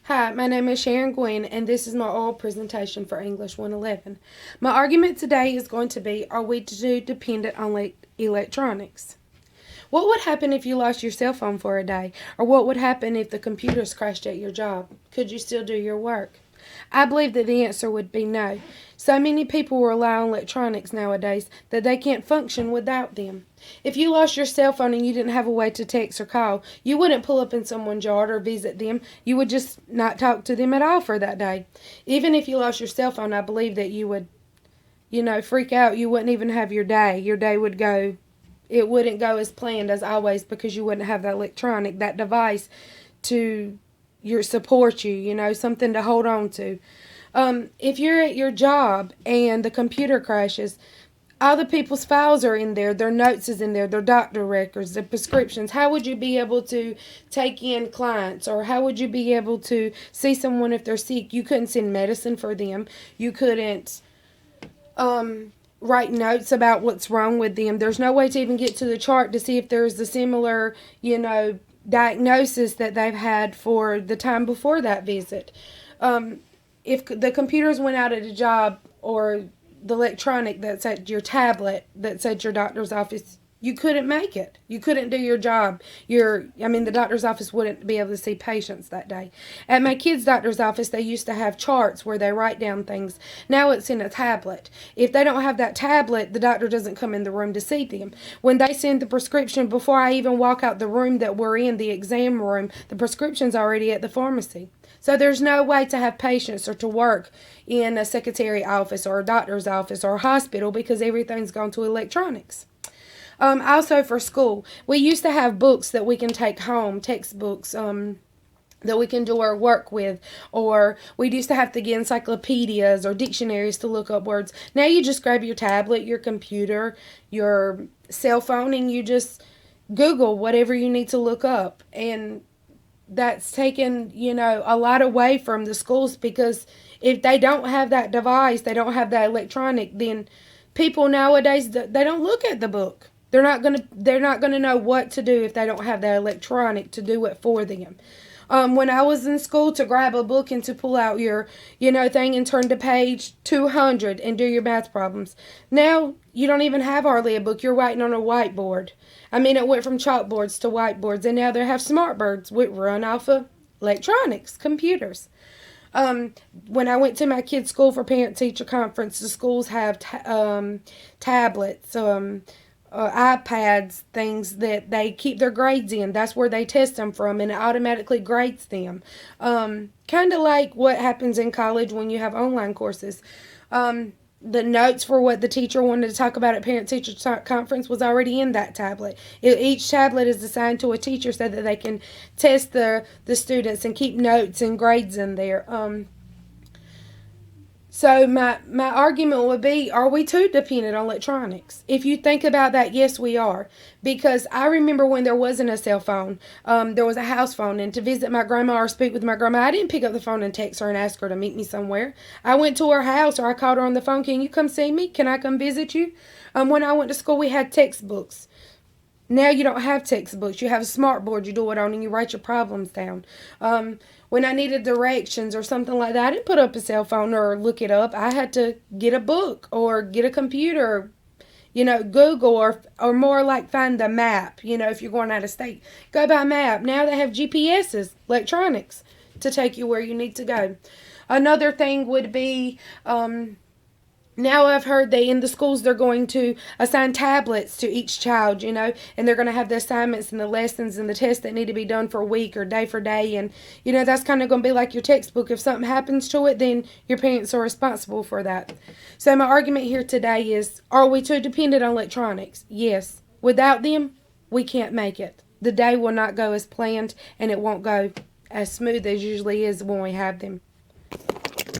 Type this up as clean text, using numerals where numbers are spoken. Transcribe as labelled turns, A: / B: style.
A: Hi, my name is Sharon Gwynn, and this is my oral presentation for English 111. My argument today is going to be, are we too dependent on electronics? What would happen if you lost your cell phone for a day? Or what would happen if the computers crashed at your job? Could you still do your work? I believe that the answer would be no. So many people rely on electronics nowadays that they can't function without them. If you lost your cell phone and you didn't have a way to text or call, you wouldn't pull up in someone's yard or visit them. You would just not talk to them at all for that day. Even if you lost your cell phone, I believe that you would, freak out. You wouldn't even have your day. Your day would go, it wouldn't go as planned as always because you wouldn't have that device to support you, something to hold on to. If you're at your job and the computer crashes, all the people's files are in there, their notes is in there, their doctor records, their prescriptions. How would you be able to take in clients, or how would you be able to see someone if they're sick? You couldn't send medicine for them. You couldn't write notes about what's wrong with them. There's no way to even get to the chart to see if there's a similar, diagnosis that they've had for the time before that visit. If the computers went out at a job, or the electronic that's at your tablet that's at your doctor's office, you couldn't make it. You couldn't do your job. The doctor's office wouldn't be able to see patients that day. At my kid's doctor's office, they used to have charts where they write down things. Now it's in a tablet. If they don't have that tablet, the doctor doesn't come in the room to see them. When they send the prescription, before I even walk out the room that we're in, the exam room, the prescription's already at the pharmacy. So there's no way to have patients or to work in a secretary office or a doctor's office or a hospital because everything's gone to electronics. Also for school, we used to have books that we can take home, textbooks, that we can do our work with, or we used to have to get encyclopedias or dictionaries to look up words. Now you just grab your tablet, your computer, your cell phone, and you just Google whatever you need to look up. And that's taken, a lot away from the schools, because if they don't have that device, they don't have that electronic, then people nowadays, they don't look at the book. They're not gonna know what to do if they don't have that electronic to do it for them. When I was in school, to grab a book and to pull out your, thing and turn to page 200 and do your math problems. Now, you don't even have hardly a book. You're writing on a whiteboard. It went from chalkboards to whiteboards, and now they have smartboards which run off of electronics, computers. When I went to my kid's school for parent-teacher conference, the schools have tablets, iPads, things that they keep their grades in. That's where they test them from, and it automatically grades them. Kind of like what happens in college when you have online courses. The notes for what the teacher wanted to talk about at parent-teacher conference was already in that tablet. Each tablet is assigned to a teacher so that they can test the students and keep notes and grades in there. So my argument would be, are we too dependent on electronics? If you think about that, yes, we are. Because I remember when there wasn't a cell phone, there was a house phone, and to visit my grandma or speak with my grandma, I didn't pick up the phone and text her and ask her to meet me somewhere. I went to her house, or I called her on the phone. Can you come see me? Can I come visit you? When I went to school, we had textbooks. Now you don't have textbooks. You have a smartboard you do it on, and you write your problems down. When I needed directions or something like that, I didn't put up a cell phone or look it up. I had to get a book or get a computer, Google, or more like find the map, if you're going out of state. Go by map. Now they have GPSs, electronics, to take you where you need to go. Another thing would be, now I've heard that in the schools they're going to assign tablets to each child, and they're going to have the assignments and the lessons and the tests that need to be done for a week or day for day. And, that's kind of going to be like your textbook. If something happens to it, then your parents are responsible for that. So my argument here today is, are we too dependent on electronics? Yes. Without them, we can't make it. The day will not go as planned, and it won't go as smooth as usually is when we have them.